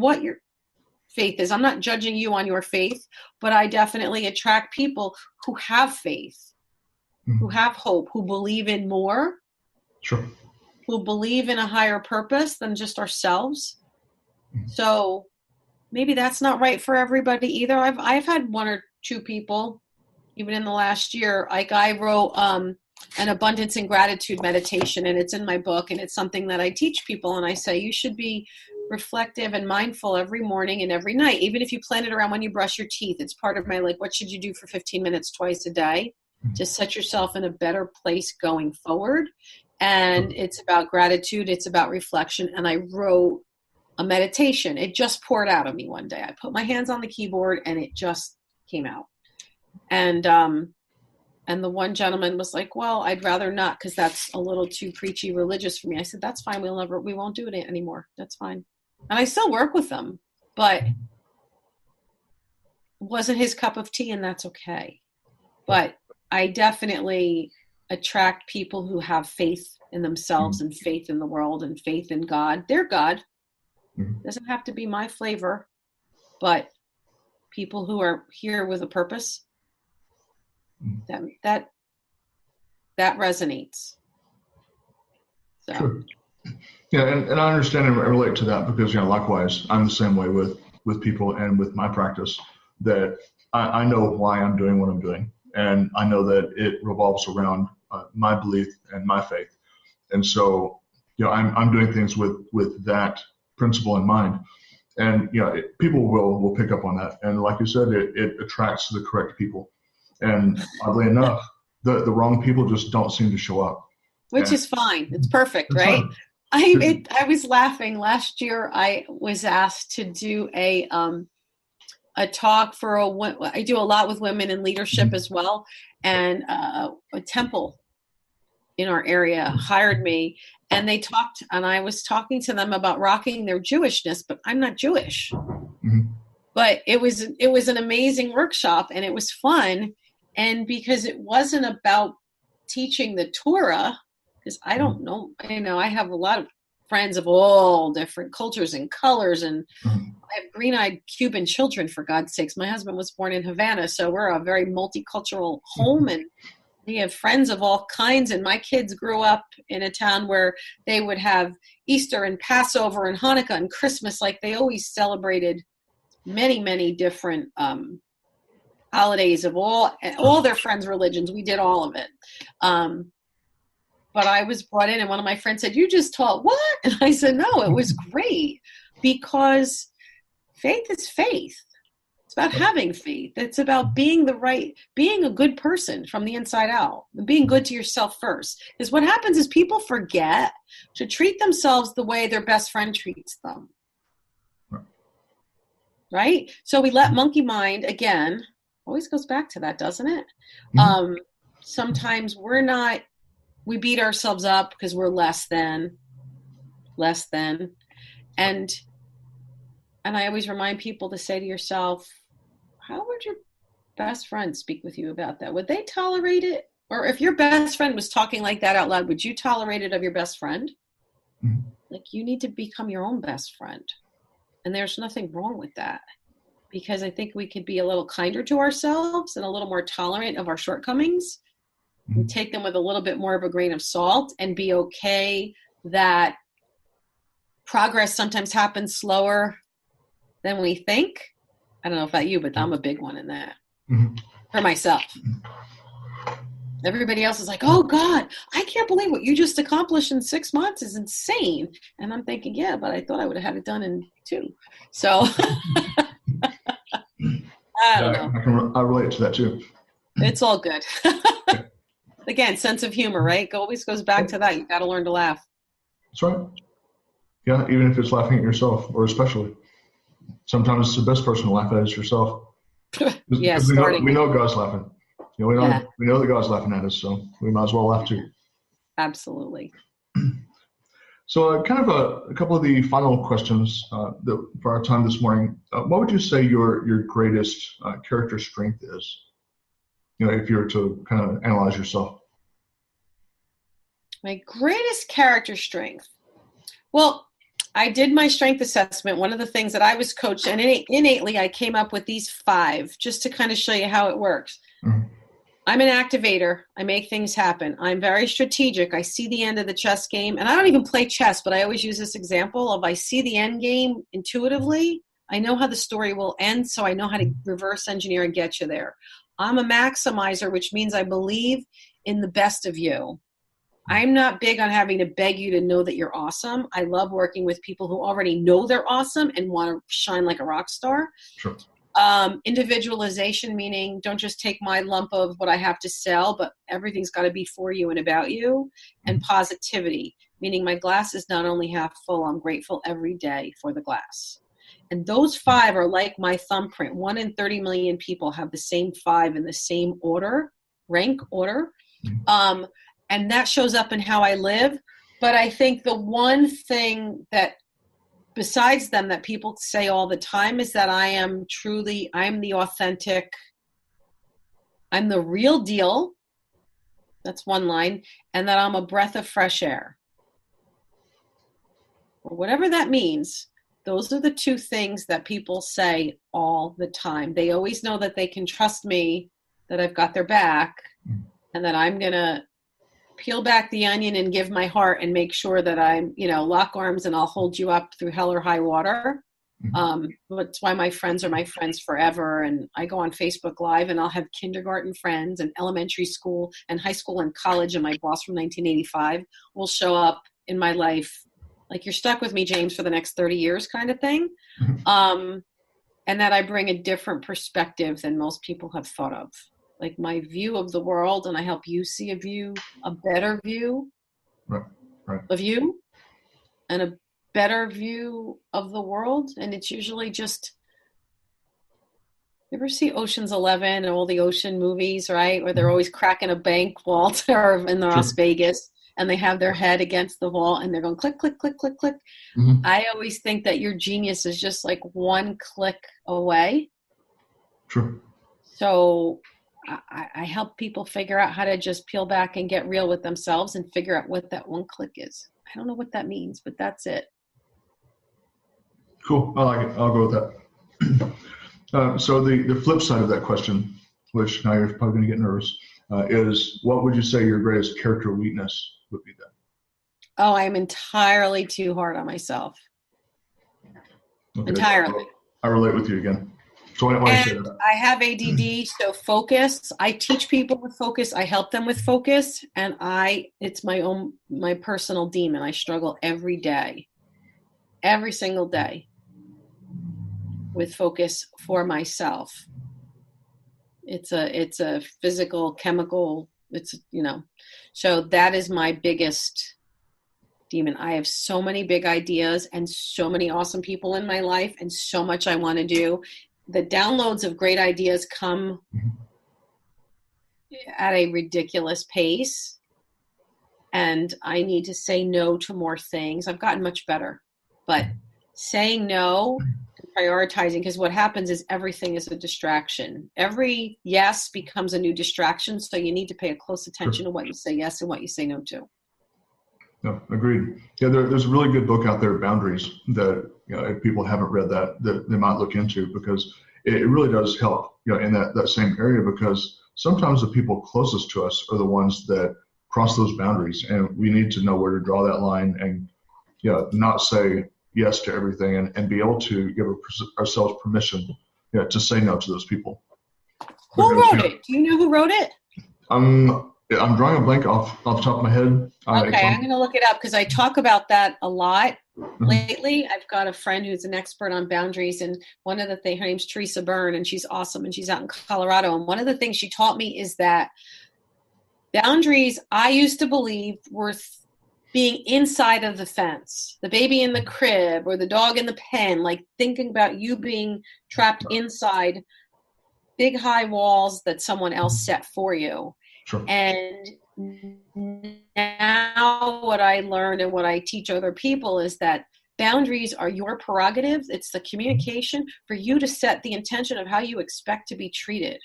what your faith is. I'm not judging you on your faith, but I definitely attract people who have faith, who have hope, who believe in more, sure, who believe in a higher purpose than just ourselves. So maybe that's not right for everybody either. I've had one or two people, even in the last year, like I wrote an abundance and gratitude meditation, and it's in my book, and it's something that I teach people, and I say you should be reflective and mindful every morning and every night, even if you plan it around when you brush your teeth. It's part of my, like, what should you do for 15 minutes twice a day to set yourself in a better place going forward. And it's about gratitude, it's about reflection. And I wrote a meditation. It just poured out of me one day. I put my hands on the keyboard and it just came out. And the one gentleman was like, well, I'd rather not, because that's a little too preachy religious for me. I said, that's fine. We won't do it anymore. That's fine. And I still work with them, but it wasn't his cup of tea, and that's okay. But I definitely attract people who have faith in themselves and faith in the world and faith in God. Their God doesn't have to be my flavor, but people who are here with a purpose, that resonates. So. Sure. Yeah, and I understand and relate to that because, likewise, I'm the same way with people and with my practice, that I know why I'm doing what I'm doing, and I know that it revolves around my belief and my faith. And so, I'm doing things with that principle in mind. And, people will pick up on that. And like you said, it attracts the correct people. And oddly enough, the wrong people just don't seem to show up. Which is fine. It's perfect, right? Fine. I was laughing. Last year, I was asked to do a talk for I do a lot with women in leadership as well. And a temple in our area hired me, and they talked, and I was talking to them about rocking their Jewishness, but I'm not Jewish. But it was an amazing workshop, and it was fun. And because it wasn't about teaching the Torah, because I don't know, I have a lot of friends of all different cultures and colors, and I have green-eyed Cuban children, for God's sakes. My husband was born in Havana, so we're a very multicultural home, and we have friends of all kinds. And my kids grew up in a town where they would have Easter and Passover and Hanukkah and Christmas. Like, they always celebrated many, many different holidays of all their friends' religions. We did all of it. But I was brought in, and one of my friends said, "You just taught what?" And I said, "No, it was great, because faith is faith. It's about having faith. It's about being a good person from the inside out, being good to yourself first." Because what happens is people forget to treat themselves the way their best friend treats them. Right? So we let monkey mind, again, always goes back to that, doesn't it? Sometimes we beat ourselves up because we're less than. And I always remind people to say to yourself, how would your best friend speak with you about that? Would they tolerate it? Or if your best friend was talking like that out loud, would you tolerate it of your best friend? Like, you need to become your own best friend. And there's nothing wrong with that, because I think we could be a little kinder to ourselves and a little more tolerant of our shortcomings. We take them with a little bit more of a grain of salt, and be okay that progress sometimes happens slower than we think. I don't know about you, but I'm a big one in that for myself. Everybody else is like, "Oh God, I can't believe what you just accomplished in 6 months is insane." And I'm thinking, yeah, but I thought I would have had it done in 2. So I don't know. I relate to that too. It's all good. Again, sense of humor, right? Always goes back to that. You got to learn to laugh. That's right. Yeah, even if it's laughing at yourself, or especially. Sometimes it's the best person to laugh at is yourself. Yeah, we know God's laughing. We know that God's laughing at us, so we might as well laugh too. Absolutely. So kind of a couple of the final questions for our time this morning. What would you say your greatest character strength is? If you were to kind of analyze yourself. My greatest character strength. Well, I did my strength assessment. One of the things that I was coached, and innately I came up with these 5 just to kind of show you how it works. Mhm. I'm an activator. I make things happen. I'm very strategic. I see the end of the chess game. And I don't even play chess, but I always use this example of I see the end game intuitively. I know how the story will end, so I know how to reverse engineer and get you there. I'm a maximizer, which means I believe in the best of you. I'm not big on having to beg you to know that you're awesome. I love working with people who already know they're awesome and want to shine like a rock star. Sure. Individualization, meaning don't just take my lump of what I have to sell, but everything's got to be for you and about you. And positivity, meaning my glass is not only half full, I'm grateful every day for the glass. And those 5 are like my thumbprint. 1 in 30 million people have the same 5 in the same order, rank order. And that shows up in how I live. But I think the one thing that besides them that people say all the time is that I'm the authentic, I'm the real deal. That's one line. And that I'm a breath of fresh air. Or whatever that means, those are the 2 things that people say all the time. They always know that they can trust me, that I've got their back, and that I'm going to peel back the onion and give my heart and make sure that I'm, lock arms and I'll hold you up through hell or high water. That's why my friends are my friends forever. And I go on Facebook Live and I'll have kindergarten friends and elementary school and high school and college. And my boss from 1985 will show up in my life. Like, you're stuck with me, James, for the next 30 years kind of thing. And that I bring a different perspective than most people have thought of. Like my view of the world, and I help you see a better view of you and a better view of the world. And it's usually just, you ever see Ocean's 11 and all the ocean movies, right? Where they're always cracking a bank vault or in Las Vegas and they have their head against the wall and they're going click, click, click, click, click. I always think that your genius is just like one click away. Sure. So I help people figure out how to just peel back and get real with themselves and figure out what that one click is. I don't know what that means, but that's it. Cool. I like it. I'll go with that. So the flip side of that question, which now you're probably going to get nervous, is what would you say your greatest character weakness would be then? Oh, I'm entirely too hard on myself. Okay. Entirely. I relate with you again. So why you say that? I have ADD, so focus. I teach people with focus. I help them with focus, and it's my personal demon. I struggle every day, every single day, with focus for myself. It's a physical, chemical. So that is my biggest demon. I have so many big ideas and so many awesome people in my life, and so much I want to do. The downloads of great ideas come at a ridiculous pace, and I need to say no to more things. I've gotten much better, but saying no and prioritizing, because what happens is everything is a distraction. Every yes becomes a new distraction, so you need to pay a close attention to what you say yes and what you say no to. No, agreed. Yeah, there's a really good book out there, Boundaries, that if people haven't read that they might look into, because it really does help in that same area, because sometimes the people closest to us are the ones that cross those boundaries, and we need to know where to draw that line and not say yes to everything, and be able to give ourselves permission to say no to those people. Who wrote it? Do you know who wrote it? I'm drawing a blank off the top of my head. Okay, I'm going to look it up because I talk about that a lot lately. I've got a friend who's an expert on boundaries, and one of the things, her name's Teresa Byrne, and she's awesome, and she's out in Colorado. And one of the things she taught me is that boundaries, I used to believe, were being inside of the fence, the baby in the crib or the dog in the pen, like thinking about you being trapped inside big high walls that someone else set for you. Sure. And now what I learned and what I teach other people is that boundaries are your prerogative. It's the communication for you to set the intention of how you expect to be treated,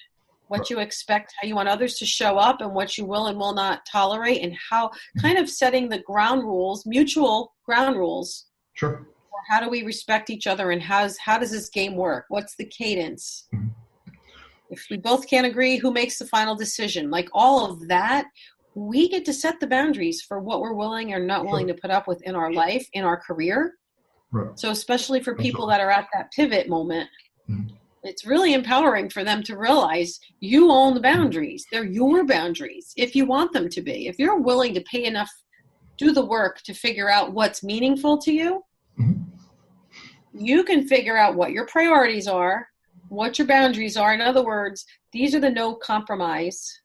what you expect, how you want others to show up, and what you will and will not tolerate, and how kind of setting the ground rules, mutual ground rules. Sure. Or how do we respect each other, and how does this game work? What's the cadence? Mm-hmm. If we both can't agree, who makes the final decision? Like all of that, we get to set the boundaries for what we're willing or not willing to put up with in our life, in our career. Right. So especially for people that are at that pivot moment, it's really empowering for them to realize you own the boundaries. They're your boundaries if you want them to be. If you're willing to pay enough, do the work to figure out what's meaningful to you, you can figure out what your priorities are, what your boundaries are. In other words, these are the no compromise.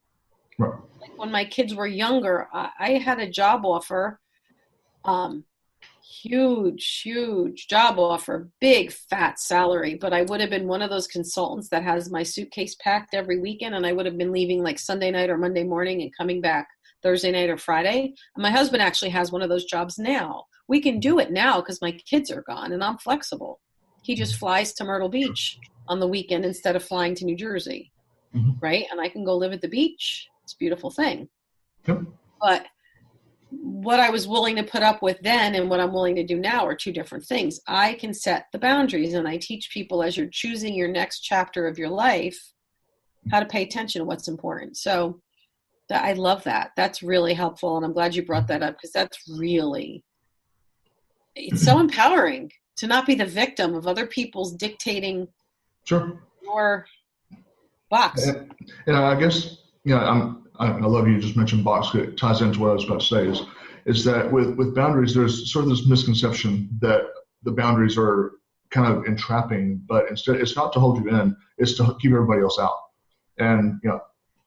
Right. Like when my kids were younger, I had a job offer, huge job offer, big fat salary, but I would have been one of those consultants that has my suitcase packed every weekend, and I would have been leaving like Sunday night or Monday morning and coming back Thursday night or Friday. And my husband actually has one of those jobs now. We can do it now because my kids are gone and I'm flexible. He just flies to Myrtle Beach on the weekend instead of flying to New Jersey, right? And I can go live at the beach. It's a beautiful thing. Yep. But what I was willing to put up with then and what I'm willing to do now are two different things. I can set the boundaries, and I teach people as you're choosing your next chapter of your life how to pay attention to what's important. So I love that. That's really helpful, and I'm glad you brought that up because that's really, it's so empowering to not be the victim of other people's dictating your box. And I guess, I love you just mentioned box. It ties into what I was about to say is that with boundaries, there's sort of this misconception that the boundaries are kind of entrapping, but instead it's not to hold you in, it's to keep everybody else out. And,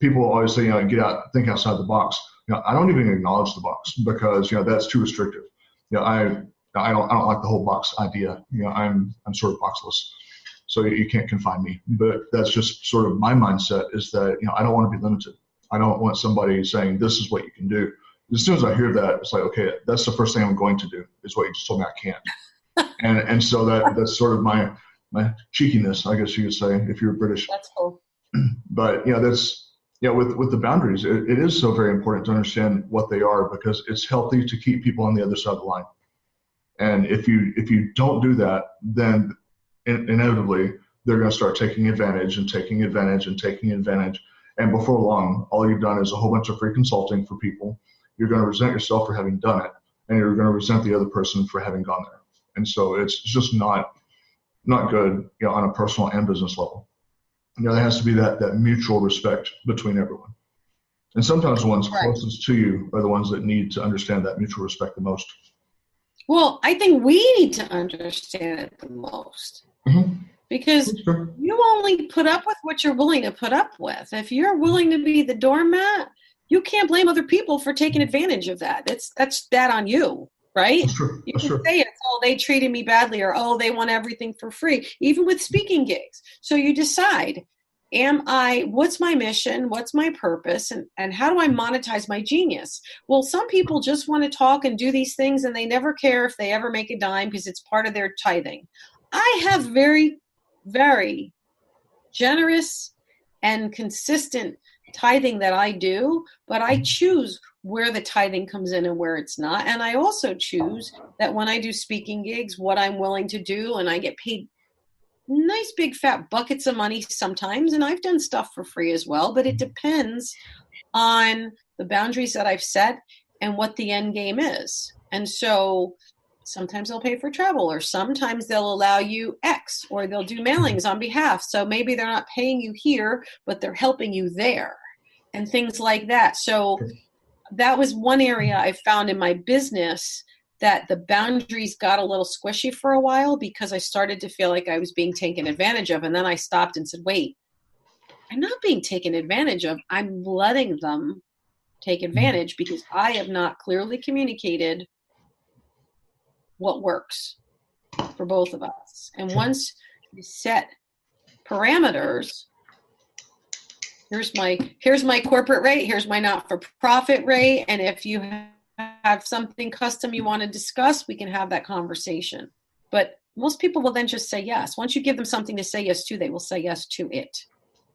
people always say, get out, think outside the box. I don't even acknowledge the box because, that's too restrictive. I don't like the whole box idea. I'm sort of boxless. So you can't confine me, but that's just sort of my mindset is that, I don't want to be limited. I don't want somebody saying, this is what you can do. As soon as I hear that, it's like, okay, that's the first thing I'm going to do is what you just told me I can't. and so that's sort of my cheekiness, I guess you could say, if you're British. That's cool. But, that's, with the boundaries, it is so very important to understand what they are because it's healthy to keep people on the other side of the line. And if you don't do that, then inevitably they're going to start taking advantage. And before long, all you've done is a whole bunch of free consulting for people. You're going to resent yourself for having done it, and you're going to resent the other person for having gone there. And so it's just not good, on a personal and business level. There has to be that mutual respect between everyone. And sometimes the ones closest to you are the ones that need to understand that mutual respect the most. Well, I think we need to understand it the most. Because you only put up with what you're willing to put up with. If you're willing to be the doormat, you can't blame other people for taking advantage of that. That's bad on you, right? That's true. You can say it's, they treated me badly, or, they want everything for free, even with speaking gigs. So you decide, what's my mission? What's my purpose? And how do I monetize my genius? Well, some people just want to talk and do these things, and they never care if they ever make a dime because it's part of their tithing. I have very, very generous and consistent tithing that I do, but I choose where the tithing comes in and where it's not. And I also choose that when I do speaking gigs, what I'm willing to do, and I get paid nice big fat buckets of money sometimes, and I've done stuff for free as well, but it depends on the boundaries that I've set and what the end game is. And so sometimes they'll pay for travel, or sometimes they'll allow you X, or they'll do mailings on behalf. So maybe they're not paying you here, but they're helping you there and things like that. So that was one area I found in my business that the boundaries got a little squishy for a while because I started to feel like I was being taken advantage of. And then I stopped and said, wait, I'm not being taken advantage of. I'm letting them take advantage because I have not clearly communicated what works for both of us. And once you set parameters, here's my corporate rate, here's my not-for-profit rate, and if you have something custom you want to discuss, we can have that conversation. But most people will then just say yes. Once you give them something to say yes to, they will say yes to it.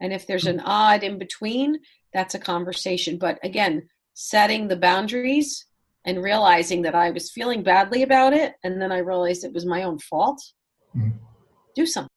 And if there's an odd in between, that's a conversation. But again, setting the boundaries and realizing that I was feeling badly about it. And then I realized it was my own fault. Mm. Do something.